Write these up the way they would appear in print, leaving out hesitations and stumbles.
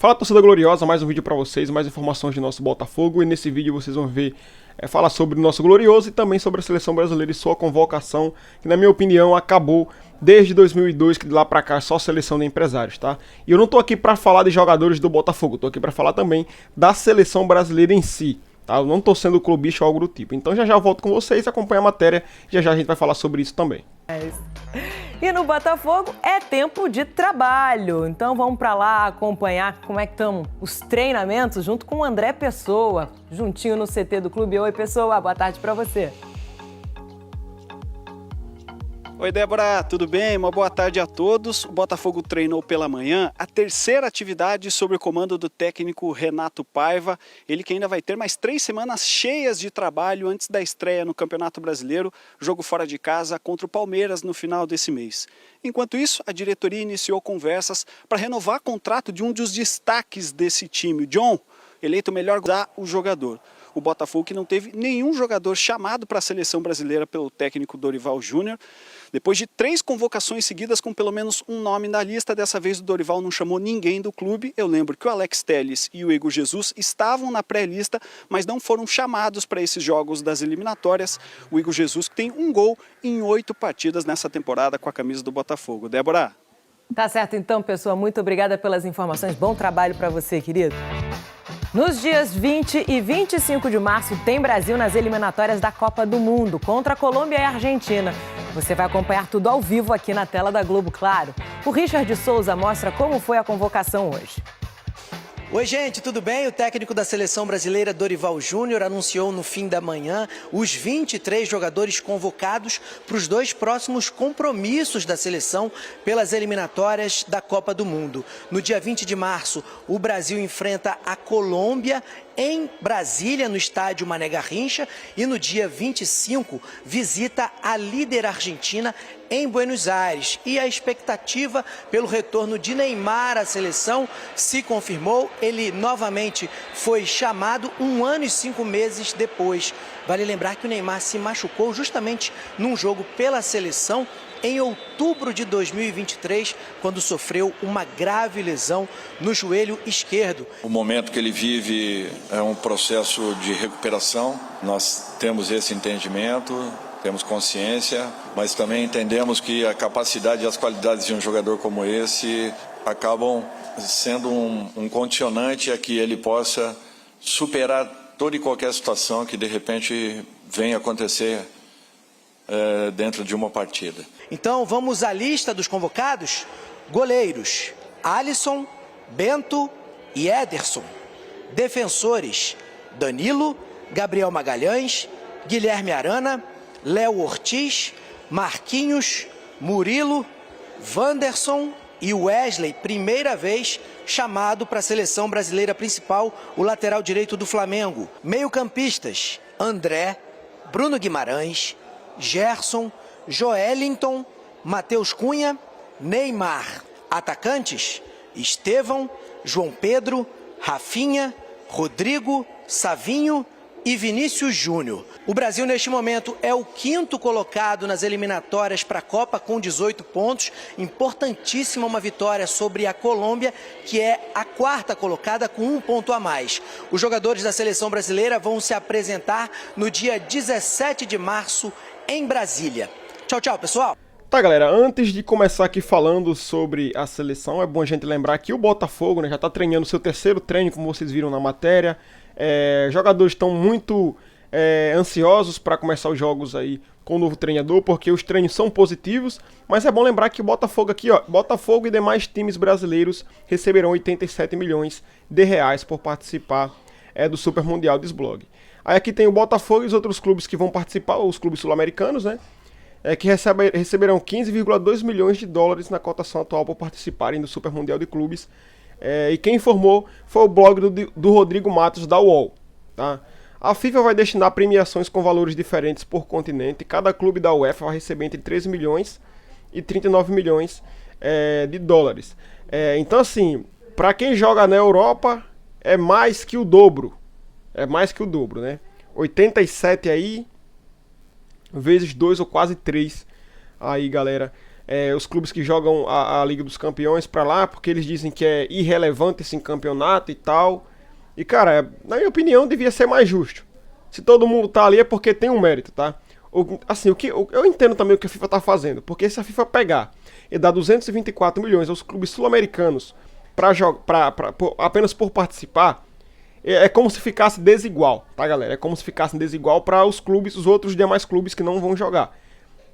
Fala, torcida gloriosa, mais um vídeo pra vocês, mais informações de nosso Botafogo. E nesse vídeo vocês vão ver, falar sobre o nosso glorioso e também sobre a seleção brasileira e sua convocação, que na minha opinião acabou desde 2002, que de lá pra cá é só seleção de empresários, tá? E eu não tô aqui pra falar de jogadores do Botafogo, tô aqui pra falar também da seleção brasileira em si, tá? Eu não tô sendo clubista ou algo do tipo. Então já eu volto com vocês, acompanha a matéria, já a gente vai falar sobre isso também. E no Botafogo é tempo de trabalho, então vamos para lá acompanhar como é que estão os treinamentos junto com o André Pessoa, juntinho no CT do clube. Oi, Pessoa, boa tarde para você. Oi, Débora, tudo bem? Uma boa tarde a todos. O Botafogo treinou pela manhã a terceira atividade sob o comando do técnico Renato Paiva. Ele que ainda vai ter mais 3 semanas cheias de trabalho antes da estreia no Campeonato Brasileiro, jogo fora de casa contra o Palmeiras no final desse mês. Enquanto isso, a diretoria iniciou conversas para renovar o contrato de um dos destaques desse time, o John, eleito o melhor o jogador. O Botafogo que não teve nenhum jogador chamado para a seleção brasileira pelo técnico Dorival Júnior. Depois de 3 convocações seguidas com pelo menos um nome na lista, dessa vez o Dorival não chamou ninguém do clube. Eu lembro que o Alex Telles e o Igor Jesus estavam na pré-lista, mas não foram chamados para esses jogos das eliminatórias. O Igor Jesus que tem um gol em 8 partidas nessa temporada com a camisa do Botafogo. Débora? Tá certo então, pessoal. Muito obrigada pelas informações. Bom trabalho para você, querido. Nos dias 20 e 25 de março tem Brasil nas eliminatórias da Copa do Mundo contra a Colômbia e a Argentina. Você vai acompanhar tudo ao vivo aqui na tela da Globo, claro. O Richard Souza mostra como foi a convocação hoje. Oi, gente, tudo bem? O técnico da seleção brasileira, Dorival Júnior, anunciou no fim da manhã os 23 jogadores convocados para os 2 próximos compromissos da seleção pelas eliminatórias da Copa do Mundo. No dia 20 de março, o Brasil enfrenta a Colômbia em Brasília, no estádio Mané Garrincha, e no dia 25 visita a líder argentina em Buenos Aires. E a expectativa pelo retorno de Neymar à seleção se confirmou. Ele novamente foi chamado 1 ano e 5 meses depois. Vale lembrar que o Neymar se machucou justamente num jogo pela seleção em outubro de 2023, quando sofreu uma grave lesão no joelho esquerdo. O momento que ele vive é um processo de recuperação. Nós temos esse entendimento, temos consciência, mas também entendemos que a capacidade e as qualidades de um jogador como esse acabam sendo um condicionante a que ele possa superar toda e qualquer situação que de repente venha acontecer dentro de uma partida. Então vamos à lista dos convocados. Goleiros: Alisson, Bento e Ederson. Defensores: Danilo, Gabriel Magalhães, Guilherme Arana, Léo Ortiz, Marquinhos, Murilo, Wanderson e Wesley, primeira vez chamado para a seleção brasileira principal, o lateral direito do Flamengo. Meio-campistas: André, Bruno Guimarães, Gerson, Joelinton, Matheus Cunha, Neymar. Atacantes: Estevão, João Pedro, Rafinha, Rodrigo, Savinho e Vinícius Júnior. O Brasil, neste momento, é o 5º colocado nas eliminatórias para a Copa com 18 pontos. Importantíssima uma vitória sobre a Colômbia, que é a 4ª colocada com 1 ponto a mais. Os jogadores da seleção brasileira vão se apresentar no dia 17 de março em Brasília. Tchau, tchau, pessoal! Tá, galera, antes de começar aqui falando sobre a seleção, é bom a gente lembrar que o Botafogo, né, já tá treinando seu 3º treino, como vocês viram na matéria. Jogadores estão muito ansiosos para começar os jogos aí com o novo treinador, porque os treinos são positivos, mas é bom lembrar que o Botafogo aqui, ó, Botafogo e demais times brasileiros receberão 87 milhões de reais por participar do Super Mundial Desblog. Aí aqui tem o Botafogo e os outros clubes que vão participar, os clubes sul-americanos, né? Que receberão 15,2 milhões de dólares na cotação atual por participarem do Super Mundial de Clubes. E quem informou foi o blog do Rodrigo Matos, da UOL. Tá? A FIFA vai destinar premiações com valores diferentes por continente. Cada clube da UEFA vai receber entre 13 milhões e 39 milhões de dólares. Então, assim, para quem joga na Europa, é mais que o dobro. É mais que o dobro, né? 87 aí, vezes 2 ou quase 3 aí, galera, os clubes que jogam a Liga dos Campeões pra lá, porque eles dizem que é irrelevante esse campeonato e tal. E, cara, na minha opinião, devia ser mais justo. Se todo mundo tá ali é porque tem um mérito, tá? Assim, eu entendo também o que a FIFA tá fazendo, porque se a FIFA pegar e dar 224 milhões aos clubes sul-americanos apenas por participar, é como se ficasse desigual, tá, galera? É como se ficasse desigual para os clubes, os outros demais clubes que não vão jogar.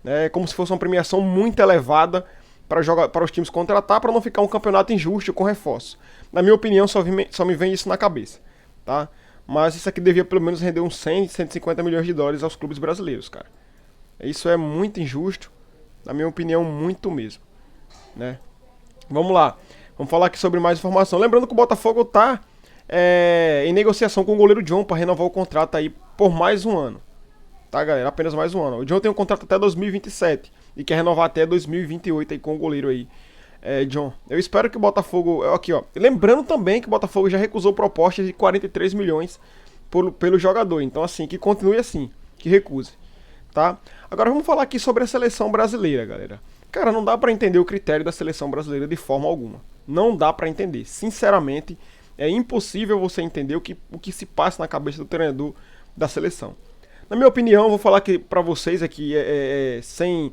É como se fosse uma premiação muito elevada para os times contratar, para não ficar um campeonato injusto com reforço. Na minha opinião, só me vem isso na cabeça, tá? Mas isso aqui devia pelo menos render uns 100, 150 milhões de dólares aos clubes brasileiros, cara. Isso é muito injusto, na minha opinião, muito mesmo, né? Vamos lá, vamos falar aqui sobre mais informação. Lembrando que o Botafogo tá em negociação com o goleiro John para renovar o contrato aí por mais um ano, tá, galera? Apenas mais um ano. O John tem um contrato até 2027 e quer renovar até 2028 aí com o goleiro aí. John, eu espero que o Botafogo... Aqui, ó. Lembrando também que o Botafogo já recusou propostas de 43 milhões pelo jogador. Então, assim, que continue assim. Que recuse. Tá? Agora vamos falar aqui sobre a seleção brasileira, galera. Cara, não dá pra entender o critério da seleção brasileira de forma alguma. Não dá pra entender. Sinceramente, é impossível você entender o que se passa na cabeça do treinador da seleção. Na minha opinião, eu vou falar aqui pra vocês aqui sem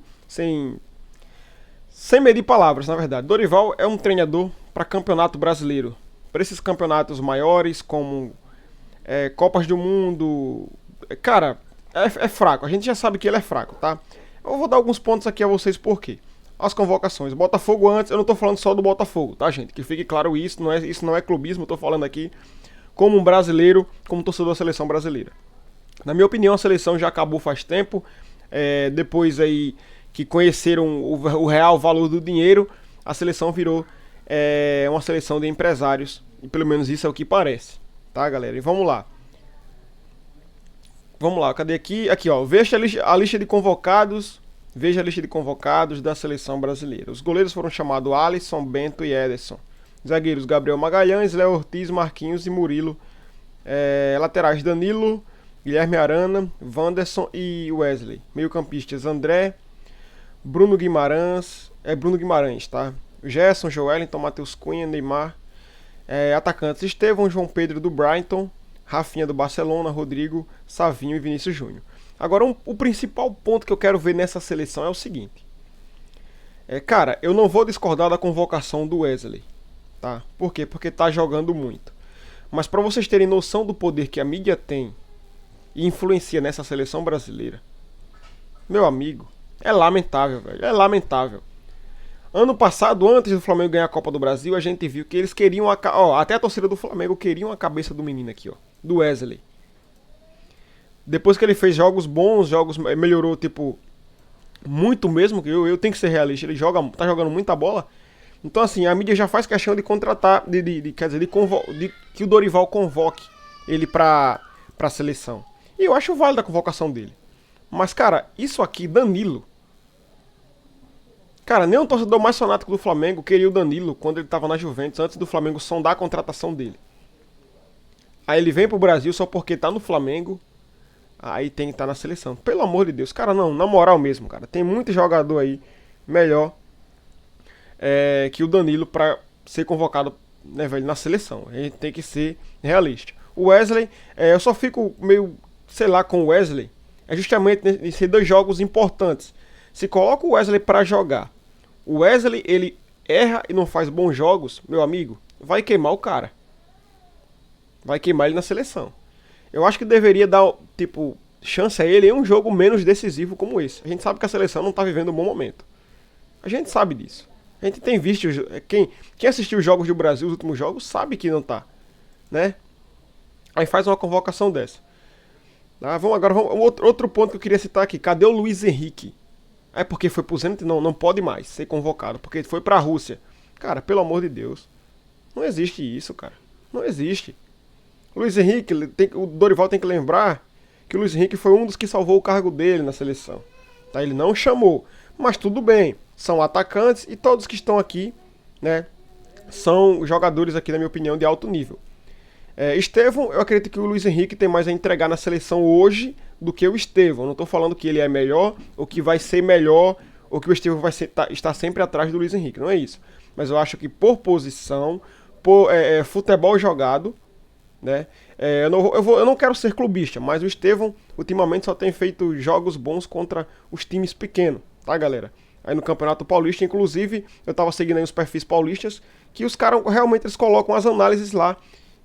medir palavras, na verdade. Dorival é um treinador para campeonato brasileiro. Para esses campeonatos maiores, como Copas do Mundo. Cara, é fraco. A gente já sabe que ele é fraco, tá? Eu vou dar alguns pontos aqui a vocês por quê. As convocações. Botafogo antes, eu não tô falando só do Botafogo, tá, gente? Que fique claro isso não é clubismo, eu tô falando aqui como um brasileiro, como torcedor da seleção brasileira. Na minha opinião, a seleção já acabou faz tempo. Depois aí que conheceram o real valor do dinheiro, a seleção virou uma seleção de empresários. E pelo menos isso é o que parece. Tá, galera? E vamos lá. Vamos lá, cadê aqui? Aqui, ó. Veja a lista de convocados. Veja a lista de convocados da seleção brasileira. Os goleiros foram chamados Alisson, Bento e Ederson. Zagueiros Gabriel Magalhães, Léo Ortiz, Marquinhos e Murilo. Laterais Danilo, Guilherme Arana, Wanderson e Wesley. Meio-campistas André, Bruno Guimarães, tá? Gerson, Joelinton, Matheus Cunha, Neymar. Atacantes Estevão, João Pedro do Brighton, Rafinha do Barcelona, Rodrigo, Savinho e Vinícius Júnior. Agora, o principal ponto que eu quero ver nessa seleção é o seguinte. Cara, eu não vou discordar da convocação do Wesley, tá? Por quê? Porque tá jogando muito. Mas para vocês terem noção do poder que a mídia tem e influencia nessa seleção brasileira, meu amigo, é lamentável, velho. É lamentável. Ano passado, antes do Flamengo ganhar a Copa do Brasil, a gente viu que eles queriam até a torcida do Flamengo queriam a cabeça do menino aqui, ó, do Wesley. Depois que ele fez jogos bons, melhorou, tipo, muito mesmo, que eu tenho que ser realista, ele tá jogando muita bola. Então, assim, a mídia já faz questão de contratar, que o Dorival convoque ele pra seleção. E eu acho válido a convocação dele. Mas, cara, isso aqui, Danilo. Cara, nem o torcedor mais fanático do Flamengo queria o Danilo quando ele tava na Juventus, antes do Flamengo sondar a contratação dele. Aí ele vem pro Brasil só porque tá no Flamengo, aí tem que estar na seleção. Pelo amor de Deus, cara, não, na moral mesmo, cara. Tem muito jogador aí melhor que o Danilo pra ser convocado, né, velho, na seleção. A gente tem que ser realista. O Wesley, eu só fico meio, sei lá, com o Wesley, justamente nesses 2 jogos importantes. Se coloca o Wesley pra jogar, o Wesley, ele erra e não faz bons jogos, meu amigo, vai queimar o cara. Vai queimar ele na seleção. Eu acho que deveria dar, tipo, chance a ele em um jogo menos decisivo como esse. A gente sabe que a seleção não tá vivendo um bom momento. A gente sabe disso. A gente tem visto, quem assistiu os jogos do Brasil, os últimos jogos, sabe que não tá, né? Aí faz uma convocação dessa. Outro ponto que eu queria citar aqui. Cadê o Luiz Henrique? Porque foi pro Zenit? Não pode mais ser convocado, porque foi pra Rússia. Cara, pelo amor de Deus. Não existe isso, cara. Não existe. O Luiz Henrique, o Dorival tem que lembrar que o Luiz Henrique foi um dos que salvou o cargo dele na seleção. Tá? Ele não chamou. Mas tudo bem. São atacantes e todos que estão aqui, né, são jogadores aqui, na minha opinião, de alto nível. Estevão, eu acredito que o Luiz Henrique tem mais a entregar na seleção hoje do que o Estevão. Não estou falando que ele é melhor ou que vai ser melhor ou que o Estevão vai estar sempre atrás do Luiz Henrique, não é isso. Mas eu acho que por posição, por futebol jogado, né? Eu não quero ser clubista, mas o Estevão ultimamente só tem feito jogos bons contra os times pequenos, tá, galera? Aí no Campeonato Paulista, inclusive, eu tava seguindo aí os perfis paulistas, que os caras realmente eles colocam as análises lá,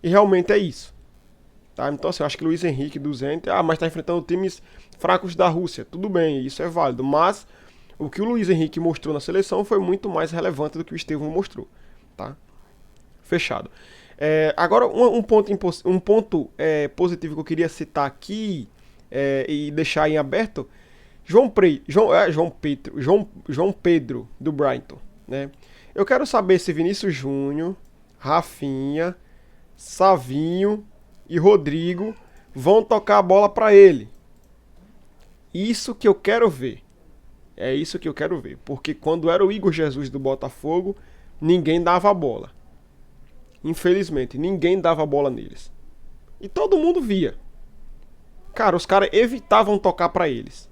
e realmente é isso. Tá? Então assim, eu acho que Luiz Henrique do Zenit, mas tá enfrentando times fracos da Rússia, tudo bem, isso é válido, mas o que o Luiz Henrique mostrou na seleção foi muito mais relevante do que o Estevão mostrou, tá? Fechado. Agora, um ponto positivo que eu queria citar aqui e deixar em aberto, João Pedro, do Brighton, né? Eu quero saber se Vinícius Júnior, Rafinha, Savinho e Rodrigo vão tocar a bola para ele. Isso que eu quero ver. É isso que eu quero ver. Porque quando era o Igor Jesus do Botafogo, ninguém dava a bola. Infelizmente, ninguém dava a bola neles. E todo mundo via. Cara, os caras evitavam tocar pra eles.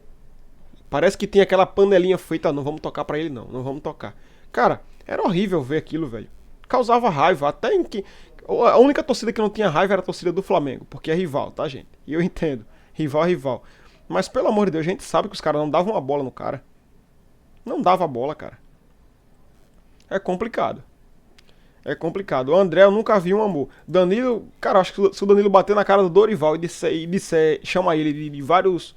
Parece que tinha aquela panelinha feita, não vamos tocar pra ele não vamos tocar. Cara, era horrível ver aquilo, velho. Causava raiva, até em que... A única torcida que não tinha raiva era a torcida do Flamengo, porque é rival, tá, gente? E eu entendo, rival é rival. Mas, pelo amor de Deus, a gente sabe que os caras não davam a bola no cara. Não dava a bola, cara. É complicado. É complicado. O André eu nunca vi um amor. Danilo, cara, acho que se o Danilo bater na cara do Dorival chama ele de vários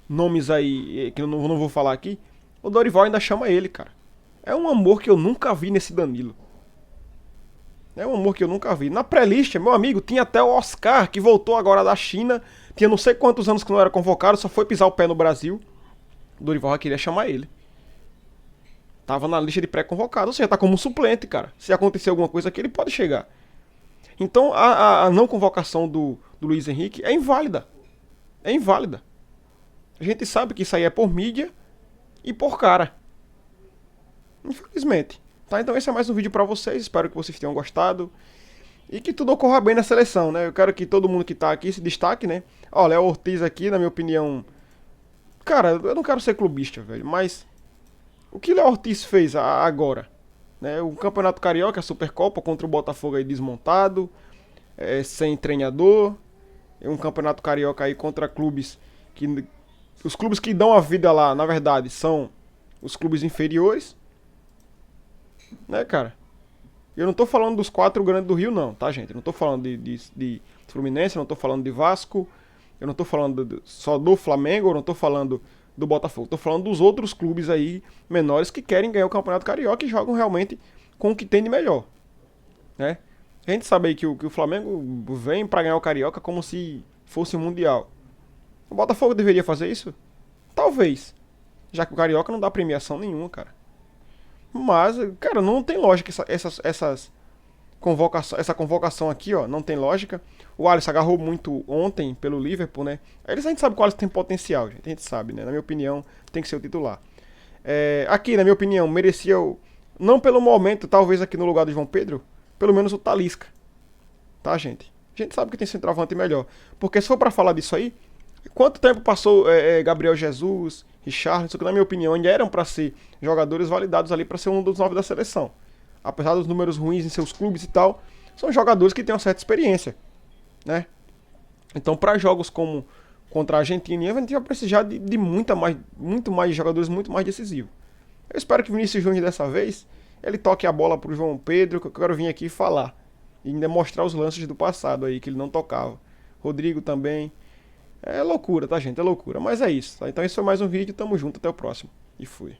nomes aí, que eu não vou falar aqui, o Dorival ainda chama ele, cara. É um amor que eu nunca vi nesse Danilo. É um amor que eu nunca vi. Na pré-lista, meu amigo, tinha até o Oscar, que voltou agora da China, tinha não sei quantos anos que não era convocado, só foi pisar o pé no Brasil. O Dorival já queria chamar ele. Tava na lista de pré-convocado, ou seja, tá como um suplente, cara. Se acontecer alguma coisa aqui, ele pode chegar. Então, a não convocação do Luiz Henrique é inválida. É inválida. A gente sabe que isso aí é por mídia e por cara. Infelizmente. Tá? Então esse é mais um vídeo pra vocês. Espero que vocês tenham gostado. E que tudo ocorra bem na seleção, né? Eu quero que todo mundo que tá aqui se destaque, né? Ó, Léo Ortiz aqui, na minha opinião... Cara, eu não quero ser clubista, velho, mas... O que Léo Ortiz fez agora? Né? O Campeonato Carioca, a Supercopa, contra o Botafogo aí desmontado, sem treinador. Um Campeonato Carioca aí contra clubes que... Os clubes que dão a vida lá, na verdade, são os clubes inferiores. Né, cara? Eu não tô falando dos 4 grandes do Rio, não, tá, gente? Eu não tô falando de Fluminense, eu não tô falando de Vasco, eu não tô falando só do Flamengo, eu não tô falando do Botafogo. Tô falando dos outros clubes aí menores que querem ganhar o Campeonato Carioca e jogam realmente com o que tem de melhor, né? A gente sabe aí que o Flamengo vem pra ganhar o Carioca como se fosse o Mundial. O Botafogo deveria fazer isso? Talvez. Já que o Carioca não dá premiação nenhuma, cara. Mas, cara, não tem lógica essa convocação aqui, ó. Não tem lógica. O Alisson agarrou muito ontem pelo Liverpool, né? A gente sabe que o Alisson tem potencial, gente. A gente sabe, né? Na minha opinião, tem que ser o titular. Aqui, na minha opinião, merecia não pelo momento, talvez aqui no lugar do João Pedro, pelo menos o Talisca. Tá, gente? A gente sabe que tem centroavante melhor. Porque se for pra falar disso aí, quanto tempo passou Gabriel Jesus, Richarlison, que na minha opinião ainda eram pra ser jogadores validados ali pra ser um dos 9 da seleção. Apesar dos números ruins em seus clubes e tal, são jogadores que têm uma certa experiência, né? Então, para jogos como contra a Argentina, a gente vai precisar de muito mais jogadores muito mais decisivos. Eu espero que o Vinícius Júnior dessa vez ele toque a bola pro João Pedro, que eu quero vir aqui falar e ainda mostrar os lances do passado aí que ele não tocava. Rodrigo também. É loucura, tá, gente? É loucura. Mas é isso, tá? Então esse foi mais um vídeo. Tamo junto. Até o próximo. E fui.